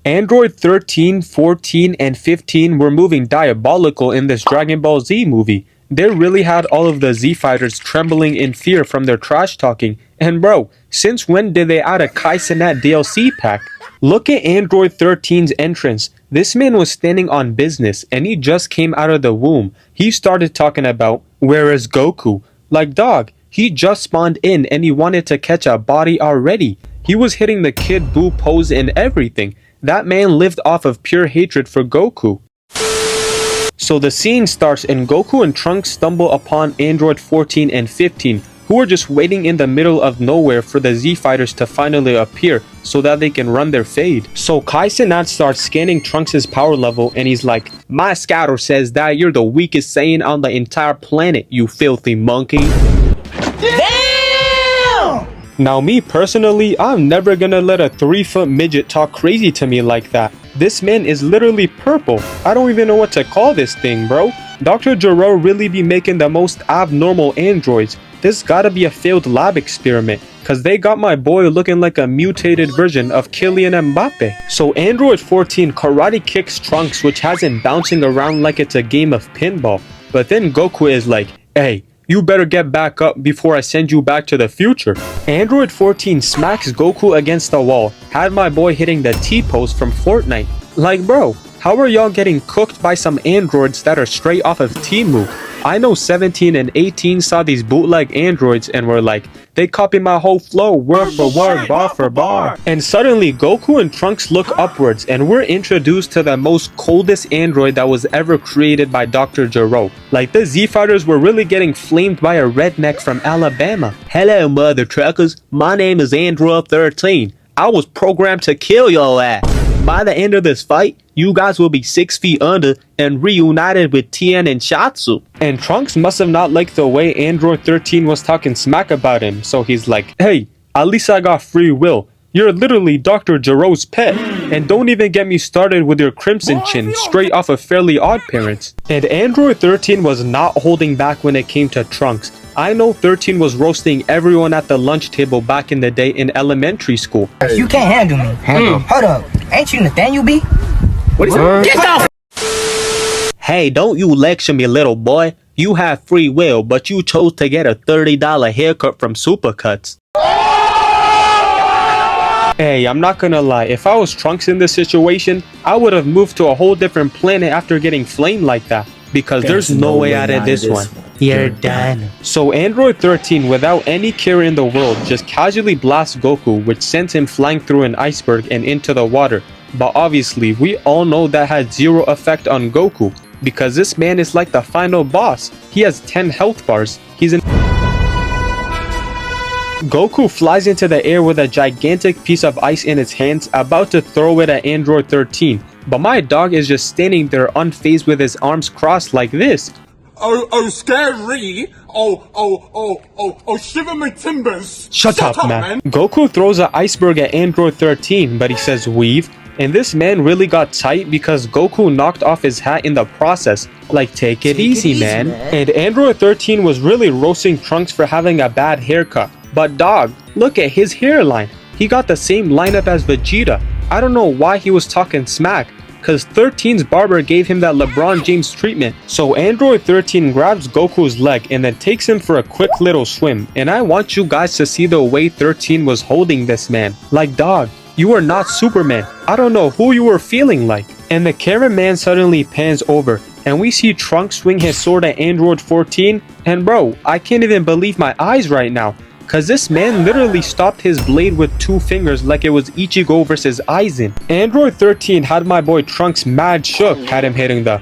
Android 13, 14, and 15 were moving diabolical in this Dragon Ball Z movie. They really had all of the Z fighters trembling in fear from their trash talking. And bro, since when did they add a Kai Cenat DLC pack? Look at Android 13's entrance. This man was standing on business and he just came out of the womb. He started talking about, where is Goku? Like dog, he just spawned in and he wanted to catch a body already. He was hitting the Kid Buu pose and everything. That man lived off of pure hatred for Goku. So the scene starts and Goku and Trunks stumble upon Android 14 and 15, who are just waiting in the middle of nowhere for the Z fighters to finally appear so that they can run their fade. So Kai Cenat starts scanning Trunks' power level and he's like, my scouter says that you're the weakest Saiyan on the entire planet, you filthy monkey. Damn! Now me personally, I'm never gonna let a 3-foot midget talk crazy to me like that. This man is literally purple. I don't even know what to call this thing, bro. Dr. Gero really be making the most abnormal androids. This gotta be a failed lab experiment, cause they got my boy looking like a mutated version of Kylian Mbappe. So Android 14 karate kicks Trunks, which has him bouncing around like it's a game of pinball. But then Goku is like, hey, you better get back up before I send you back to the future. Android 14 smacks Goku against the wall, had my boy hitting the T-pose from Fortnite. Like bro, how are y'all getting cooked by some androids that are straight off of Temu? I know 17 and 18 saw these bootleg androids and were like, they copy my whole flow, word for word, bar for bar. And suddenly Goku and Trunks look upwards and we're introduced to the most coldest android that was ever created by Dr. Gero. Like the Z fighters were really getting flamed by a redneck from Alabama. Hello mother truckers, my name is Android 13. I was programmed to kill your ass. By the end of this fight, you guys will be 6 feet under and reunited with Tien and Shatsu. And Trunks must have not liked the way Android 13 was talking smack about him, so he's like, hey, at least I got free will. You're literally Dr. Gero's pet. And don't even get me started with your Crimson Chin, straight off of Fairly Odd Parents. And Android 13 was not holding back when it came to Trunks. I know 13 was roasting everyone at the lunch table back in the day in elementary school. You can't handle me. Hold up. Ain't you Nathaniel B? What is that? Get the Hey, don't you lecture me, little boy. You have free will, but you chose to get a $30 haircut from Supercuts. Hey, I'm not gonna lie, if I was Trunks in this situation, I would have moved to a whole different planet after getting flamed like that. Because there's no way out of this one. You're done. So Android 13, without any care in the world, just casually blasts Goku, which sends him flying through an iceberg and into the water. But obviously, we all know that had zero effect on Goku, because this man is like the final boss. He has 10 health bars. He's in... Goku flies into the air with a gigantic piece of ice in his hands, about to throw it at Android 13. But my dog is just standing there unfazed with his arms crossed like this. Oh, scary. Oh, shiver my timbers. Shut up, man. Goku throws an iceberg at Android 13, but he says weave. And this man really got tight because Goku knocked off his hat in the process. Like, take it easy, man. And Android 13 was really roasting Trunks for having a bad haircut. But dog, look at his hairline. He got the same lineup as Vegeta. I don't know why he was talking smack, cause 13's barber gave him that LeBron James treatment. So Android 13 grabs Goku's leg and then takes him for a quick little swim. And I want you guys to see the way 13 was holding this man. Like dog, you are not Superman. I don't know who you were feeling like. And the cameraman suddenly pans over and we see Trunks swing his sword at Android 14. And bro, I can't even believe my eyes right now. Cause this man literally stopped his blade with 2 fingers like it was Ichigo versus Aizen. Android 13 had my boy Trunks mad shook, had him hitting the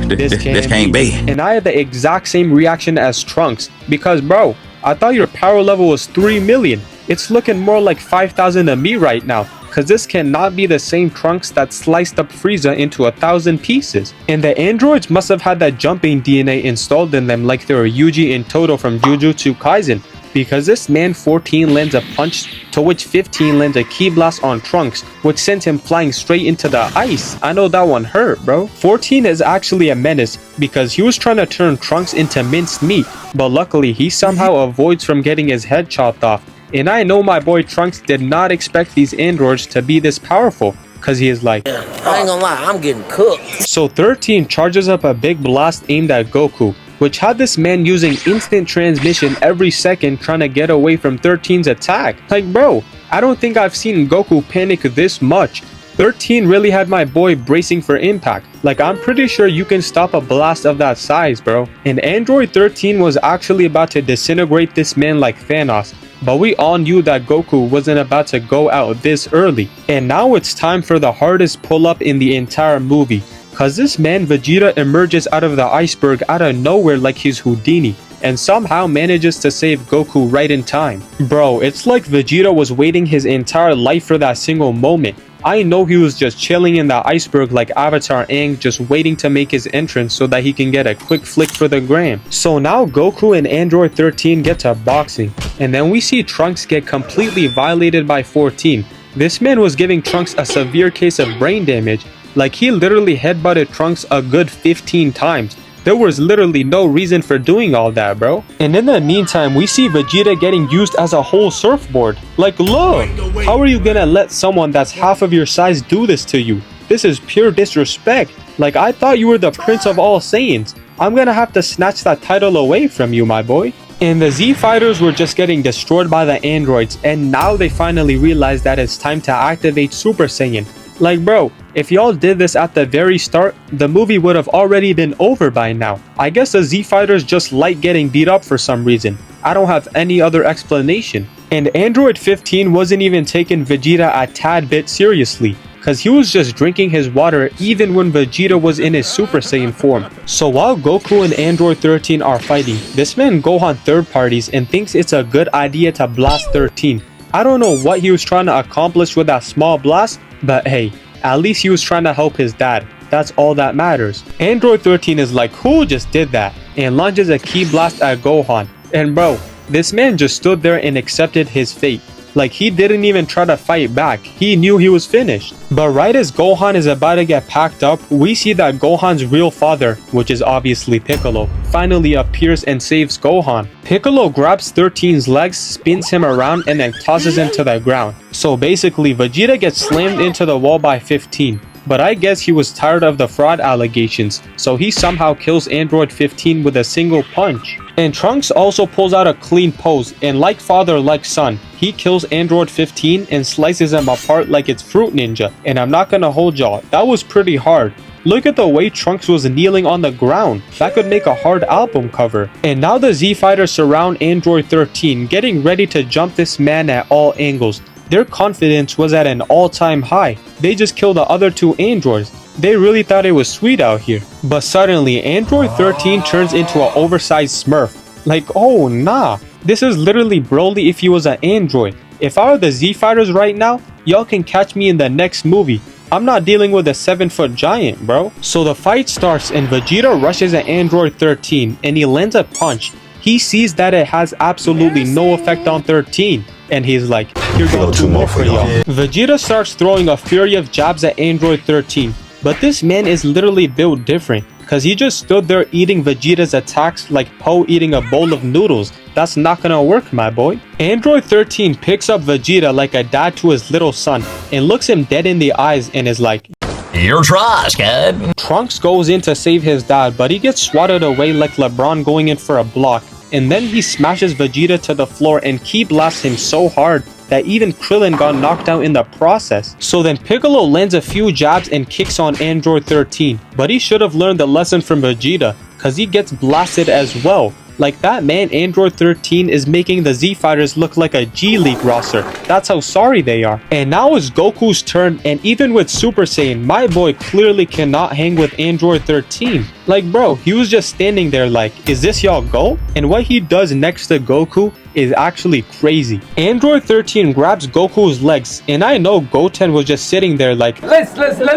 This can't be. And I had the exact same reaction as Trunks. Because bro, I thought your power level was 3 million. It's looking more like 5,000 to me right now. Cause this cannot be the same Trunks that sliced up Frieza into 1,000 pieces. And the androids must have had that jumping DNA installed in them like they were Yuji and Todo from Jujutsu Kaisen. Because this man 14 lands a punch, to which 15 lands a ki blast on Trunks, which sent him flying straight into the ice. I know that one hurt, bro. 14 is actually a menace because he was trying to turn Trunks into minced meat, but luckily he somehow avoids from getting his head chopped off. And I know my boy Trunks did not expect these androids to be this powerful, cause he is like, I ain't gonna lie, I'm getting cooked. So 13 charges up a big blast aimed at Goku, which had this man using instant transmission every second trying to get away from 13's attack. Like bro, I don't think I've seen Goku panic this much. 13 really had my boy bracing for impact. Like I'm pretty sure you can stop a blast of that size, bro. And Android 13 was actually about to disintegrate this man like Thanos. But we all knew that Goku wasn't about to go out this early. And now it's time for the hardest pull-up in the entire movie. Cause this man Vegeta emerges out of the iceberg out of nowhere like he's Houdini. And somehow manages to save Goku right in time. Bro, it's like Vegeta was waiting his entire life for that single moment. I know he was just chilling in the iceberg like Avatar Aang, just waiting to make his entrance so that he can get a quick flick for the gram. So now Goku and Android 13 get to boxing, and then we see Trunks get completely violated by 14. This man was giving Trunks a severe case of brain damage, like he literally headbutted Trunks a good 15 times. There was literally no reason for doing all that, bro. And in the meantime, we see Vegeta getting used as a whole surfboard. Like, look, how are you gonna let someone that's half of your size do this to you? This is pure disrespect. Like, I thought you were the Prince of all Saiyans. I'm gonna have to snatch that title away from you, my boy. And the Z fighters were just getting destroyed by the androids, and now they finally realized that it's time to activate Super Saiyan. Like bro, if y'all did this at the very start, the movie would have already been over by now. I guess the Z fighters just like getting beat up for some reason. I don't have any other explanation. And Android 15 wasn't even taking Vegeta a tad bit seriously, cause he was just drinking his water even when Vegeta was in his Super Saiyan form. So while Goku and Android 13 are fighting, this man Gohan third parties and thinks it's a good idea to blast 13. I don't know what he was trying to accomplish with that small blast, but hey, at least he was trying to help his dad. That's all that matters. Android 13 is like, who just did that? And launches a ki blast at Gohan. And bro, this man just stood there and accepted his fate. Like he didn't even try to fight back. He knew he was finished. But right as Gohan is about to get packed up, we see that Gohan's real father, which is obviously Piccolo, finally appears and saves Gohan. Piccolo grabs 13's legs, spins him around, and then tosses him to the ground. So basically, Vegeta gets slammed into the wall by 15. But I guess he was tired of the fraud allegations, so he somehow kills Android 15 with a single punch. And Trunks also pulls out a clean pose, and like father like son, he kills Android 15 and slices him apart like it's Fruit Ninja. And I'm not gonna hold y'all, that was pretty hard. Look at the way Trunks was kneeling on the ground. That could make a hard album cover. And now the Z fighters surround Android 13, getting ready to jump this man at all angles. Their confidence was at an all-time high. They just killed the other two androids. They really thought it was sweet out here. But suddenly, Android 13 turns into an oversized Smurf. Like, oh nah. This is literally Broly if he was an android. If I were the Z fighters right now, y'all can catch me in the next movie. I'm not dealing with a 7-foot giant, bro. So the fight starts and Vegeta rushes at Android 13 and he lands a punch. He sees that it has absolutely no effect on 13. And he's like, here go two more for y'all. Vegeta starts throwing a fury of jabs at Android 13. But this man is literally built different, cause he just stood there eating Vegeta's attacks like Poe eating a bowl of noodles. That's not gonna work, my boy. Android 13 picks up Vegeta like a dad to his little son and looks him dead in the eyes and is like, Your trash, kid. Trunks goes in to save his dad, but he gets swatted away like LeBron going in for a block. And then he smashes Vegeta to the floor and ki blasts him so hard that even Krillin got knocked out in the process. So then Piccolo lands a few jabs and kicks on Android 13. But he should have learned the lesson from Vegeta, cause he gets blasted as well. Like that man Android 13 is making the Z fighters look like a G League roster. That's how sorry they are. And now it's Goku's turn, and even with Super Saiyan, my boy clearly cannot hang with Android 13. Like bro, he was just standing there like, is this y'all goal? And what he does next to Goku is actually crazy. Android 13 grabs Goku's legs, and I know Goten was just sitting there like, let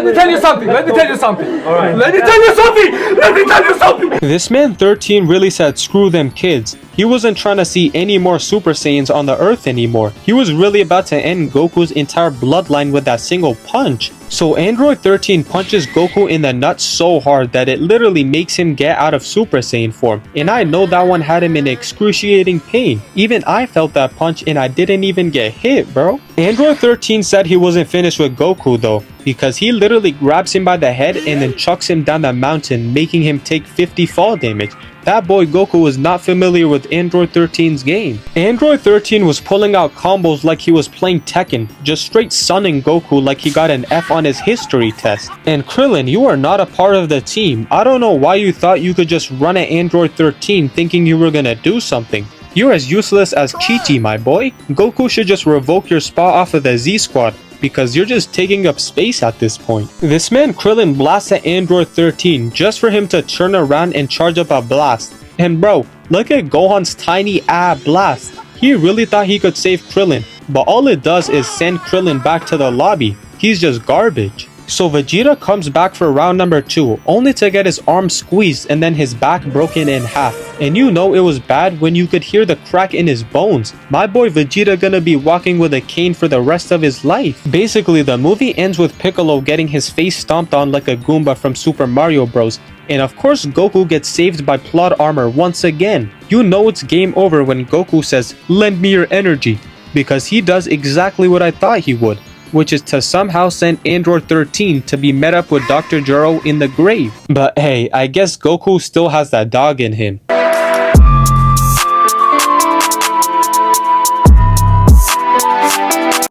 me tell you something. Let me tell you something. All right. Let me tell you something. Let me tell you something. This man 13 really said screw them kids. He wasn't trying to see any more Super Saiyans on the earth anymore. He was really about to end Goku's entire bloodline with that single punch. So Android 13 punches Goku in the nuts so hard that it literally makes him get out of Super Saiyan form. And I know that one had him in excruciating pain. Even I felt that punch and I didn't even get hit, bro. Android 13 said he wasn't finished with Goku though, because he literally grabs him by the head and then chucks him down the mountain, making him take 50 fall damage. That boy Goku was not familiar with Android 13's game. Android 13 was pulling out combos like he was playing Tekken, just straight sunning Goku like he got an F on his history test. And Krillin, you are not a part of the team. I don't know why you thought you could just run at Android 13 thinking you were gonna do something. You're as useless as Chi-Chi, my boy. Goku should just revoke your spot off of the Z Squad, because you're just taking up space at this point. This man Krillin blasts at Android 13 just for him to turn around and charge up a blast. And bro, look at Gohan's tiny blast. He really thought he could save Krillin, but all it does is send Krillin back to the lobby. He's just garbage. So Vegeta comes back for round number 2, only to get his arm squeezed and then his back broken in half. And you know it was bad when you could hear the crack in his bones. My boy Vegeta gonna be walking with a cane for the rest of his life. Basically, the movie ends with Piccolo getting his face stomped on like a Goomba from Super Mario Bros. And of course Goku gets saved by plot armor once again. You know it's game over when Goku says, "Lend me your energy," because he does exactly what I thought he would, which is to somehow send Android 13 to be met up with Dr. Gero in the grave. But hey, I guess Goku still has that dog in him.